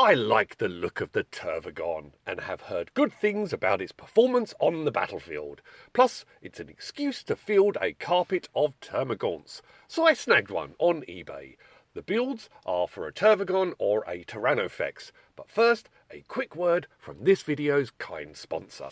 I like the look of the Tervigon and have heard good things about its performance on the battlefield. Plus, it's an excuse to field a carpet of Termagaunts, so I snagged one on eBay. The builds are for a Tervigon or a Tyrannofex, but first, a quick word from this video's kind sponsor.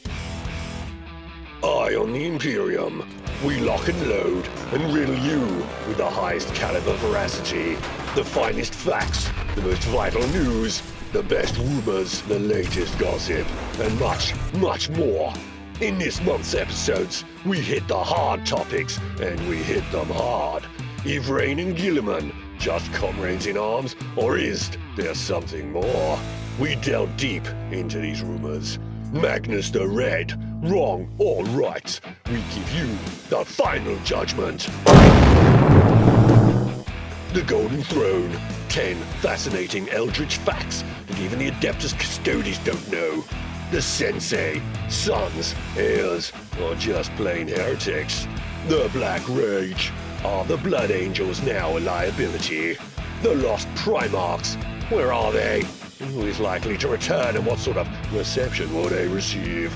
Eye on the Imperium. We lock and load and riddle you with the highest caliber veracity, the finest facts, the most vital news, the best rumors, the latest gossip, and much, much more. In this month's episodes, we hit the hard topics, and we hit them hard. Ivrain and Gilliman, just comrades in arms, or is there something more? We delve deep into these rumors. Magnus the Red, wrong or right, we give you the final judgment. The Golden Throne, 10 fascinating eldritch facts that even the Adeptus Custodes don't know. The Sensei, sons, heirs, or just plain heretics. The Black Rage, are the Blood Angels now a liability? The Lost Primarchs, where are they? Who is likely to return and what sort of reception will they receive?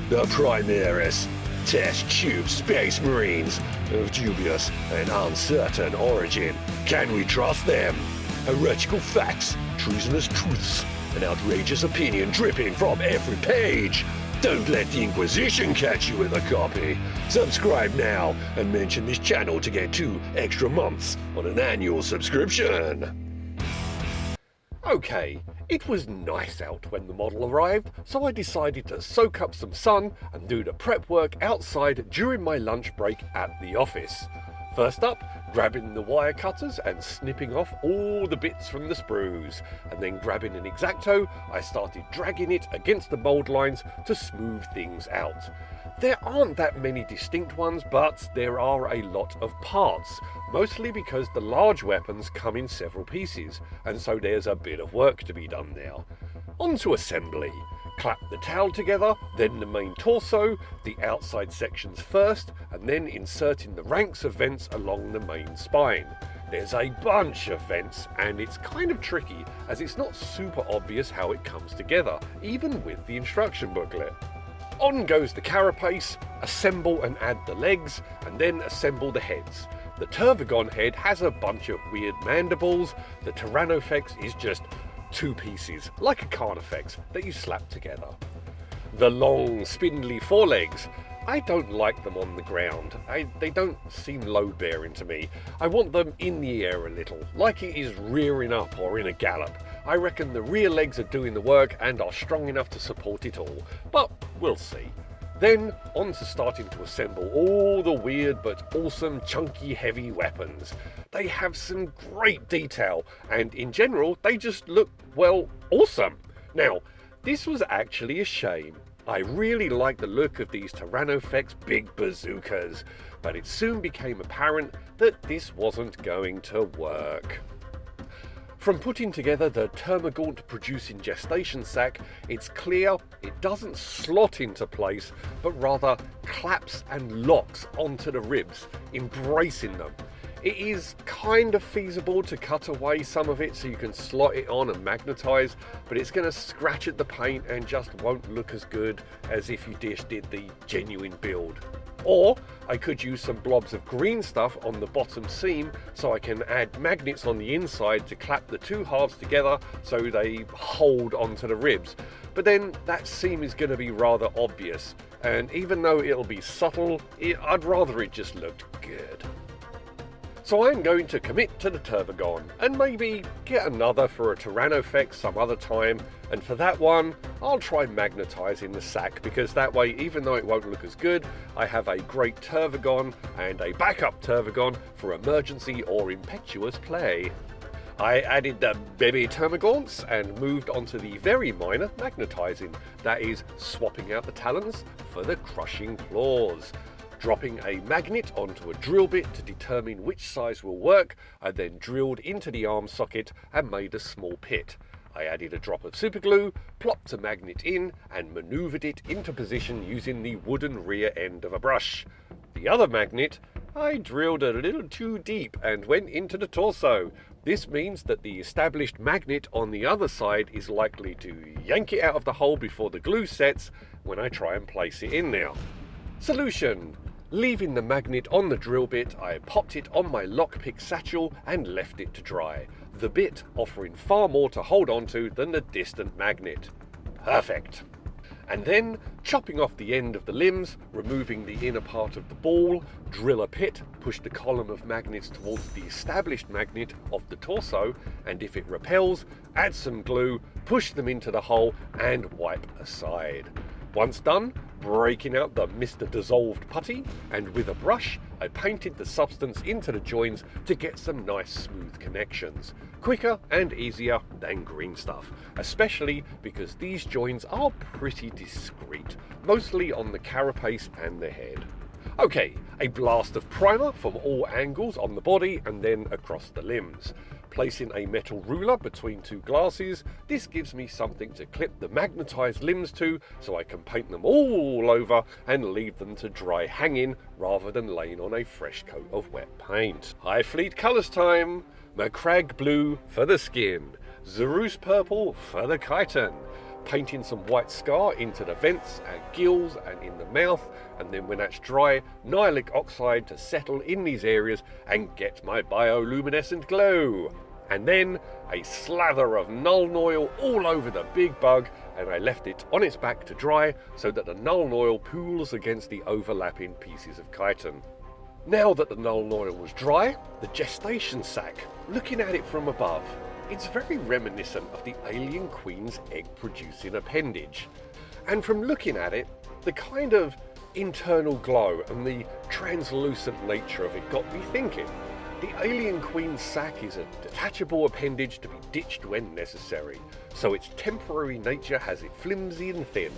The Primaris, test tube space marines of dubious and uncertain origin. Can we trust them? Heretical facts, treasonous truths, an outrageous opinion dripping from every page. Don't let the Inquisition catch you with a copy. Subscribe now and mention this channel to get 2 extra months on an annual subscription. Okay, it was nice out when the model arrived, so I decided to soak up some sun and do the prep work outside during my lunch break at the office. First up, grabbing the wire cutters and snipping off all the bits from the sprues, and then grabbing an X-Acto, I started dragging it against the mould lines to smooth things out. There aren't that many distinct ones, but there are a lot of parts, mostly because the large weapons come in several pieces, and so there's a bit of work to be done now. On to assembly. Clap the tail together, then the main torso, the outside sections first, and then inserting the ranks of vents along the main spine. There's a bunch of vents, and it's kind of tricky, as it's not super obvious how it comes together, even with the instruction booklet. On goes the carapace, assemble and add the legs, and then assemble the heads. The Tervigon head has a bunch of weird mandibles, the Tyrannofex is just 2 pieces, like a Carnifex, that you slap together. The long, spindly forelegs, I don't like them on the ground. They don't seem load-bearing to me. I want them in the air a little, like it is rearing up or in a gallop. I reckon the rear legs are doing the work and are strong enough to support it all, but we'll see. Then, on to starting to assemble all the weird but awesome chunky heavy weapons. They have some great detail, and in general, they just look, well, awesome. Now, this was actually a shame. I really like the look of these Tyrannofex big bazookas, but it soon became apparent that this wasn't going to work. From putting together the Termagaunt producing gestation sack, it's clear it doesn't slot into place, but rather claps and locks onto the ribs, embracing them. It is kind of feasible to cut away some of it so you can slot it on and magnetize, but it's going to scratch at the paint and just won't look as good as if you did the genuine build. Or I could use some blobs of green stuff on the bottom seam so I can add magnets on the inside to clap the 2 halves together so they hold onto the ribs. But then that seam is going to be rather obvious, and even though it'll be subtle, I'd rather it just looked good. So I'm going to commit to the Tervigon, and maybe get another for a Tyrannofex some other time, and for that one, I'll try magnetizing the sack, because that way, even though it won't look as good, I have a great Tervigon and a backup Tervigon for emergency or impetuous play. I added the baby Termagaunts and moved on to the very minor magnetizing, that is, swapping out the talons for the crushing claws. Dropping a magnet onto a drill bit to determine which size will work, I then drilled into the arm socket and made a small pit. I added a drop of superglue, plopped a magnet in, and manoeuvred it into position using the wooden rear end of a brush. The other magnet, I drilled a little too deep and went into the torso, This means that the established magnet on the other side is likely to yank it out of the hole before the glue sets when I try and place it in there. Solution: leaving the magnet on the drill bit, I popped it on my lockpick satchel and left it to dry, the bit offering far more to hold onto than the distant magnet. Perfect! And then, chopping off the end of the limbs, removing the inner part of the ball, drill a pit, push the column of magnets towards the established magnet of the torso, and if it repels, add some glue, push them into the hole, and wipe aside. Once done, breaking out the Mr. Dissolved putty, and with a brush, I painted the substance into the joins to get some nice smooth connections. Quicker and easier than green stuff, especially because these joins are pretty discreet, mostly on the carapace and the head. Okay, a blast of primer from all angles on the body and then across the limbs. Placing a metal ruler between two glasses, this gives me something to clip the magnetized limbs to so I can paint them all over and leave them to dry hanging rather than laying on a fresh coat of wet paint. High Fleet colours time! MacLeod blue for the skin, Zerus purple for the chitin, painting some white scar into the vents and gills and in the mouth, and then when that's dry, nihilic oxide to settle in these areas and get my bioluminescent glow. And then a slather of Nuln oil all over the big bug, and I left it on its back to dry so that the Nuln oil pools against the overlapping pieces of chitin. Now that the Nuln oil was dry, the gestation sac, looking at it from above, it's very reminiscent of the alien queen's egg-producing appendage. And from looking at it, the kind of internal glow and the translucent nature of it got me thinking. The alien queen's sac is a detachable appendage to be ditched when necessary, so its temporary nature has it flimsy and thin.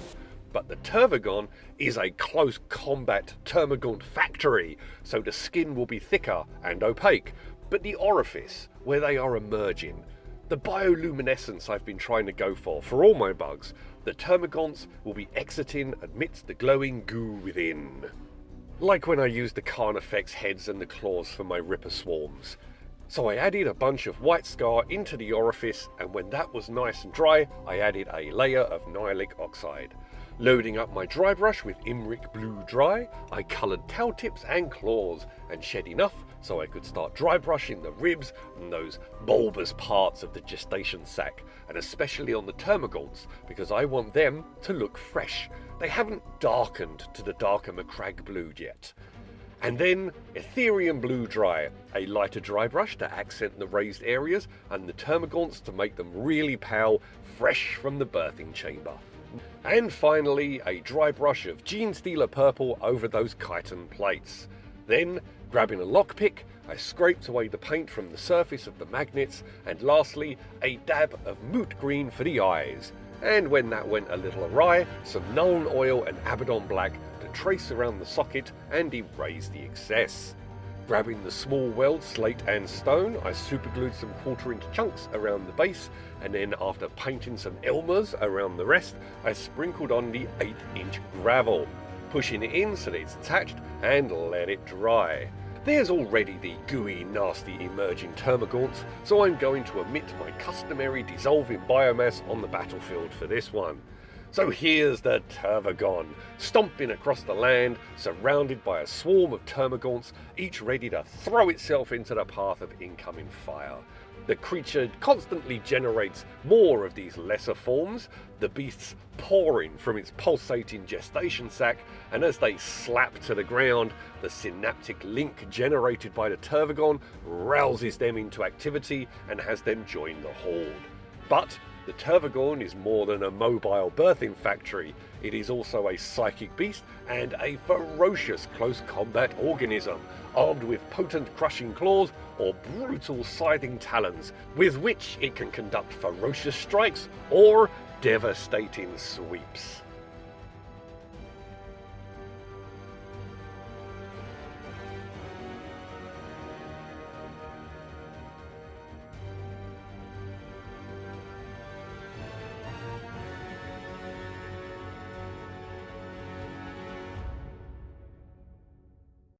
But the Tervigon is a close combat Termagaunt factory, so the skin will be thicker and opaque. But the orifice, where they are emerging, the bioluminescence I've been trying to go for all my bugs, the Termagaunts will be exiting amidst the glowing goo within. Like when I used the Carnifex heads and the claws for my Ripper swarms. So I added a bunch of white scar into the orifice, and when that was nice and dry, I added a layer of nihilic oxide. Loading up my dry brush with Imric Blue Dry, I coloured tail tips and claws, and shed enough so I could start dry brushing the ribs and those bulbous parts of the gestation sac, and especially on the Termagaunts, because I want them to look fresh. They haven't darkened to the darker MacLeod blue yet. And then Ethereum Blue Dry, a lighter dry brush to accent the raised areas, and the Termagaunts to make them really pale, fresh from the birthing chamber. And finally, a dry brush of Genestealer Purple over those chitin plates. Then, grabbing a lockpick, I scraped away the paint from the surface of the magnets, and lastly, a dab of Moot Green for the eyes. And when that went a little awry, some Nuln oil and Abaddon Black to trace around the socket and erase the excess. Grabbing the small weld slate and stone, I superglued some 1/4-inch chunks around the base, and then after painting some Elmers around the rest, I sprinkled on the 1/8-inch gravel, pushing it in so that it's attached and let it dry. There's already the gooey, nasty emerging Termagaunts, so I'm going to omit my customary dissolving biomass on the battlefield for this one. So here's the Tervigon, stomping across the land, surrounded by a swarm of Termagaunts, each ready to throw itself into the path of incoming fire. The creature constantly generates more of these lesser forms, the beasts pouring from its pulsating gestation sac, and as they slap to the ground, the synaptic link generated by the Tervigon rouses them into activity and has them join the horde. But the Tervigon is more than a mobile birthing factory. It is also a psychic beast and a ferocious close combat organism, armed with potent crushing claws or brutal scything talons, with which it can conduct ferocious strikes or devastating sweeps.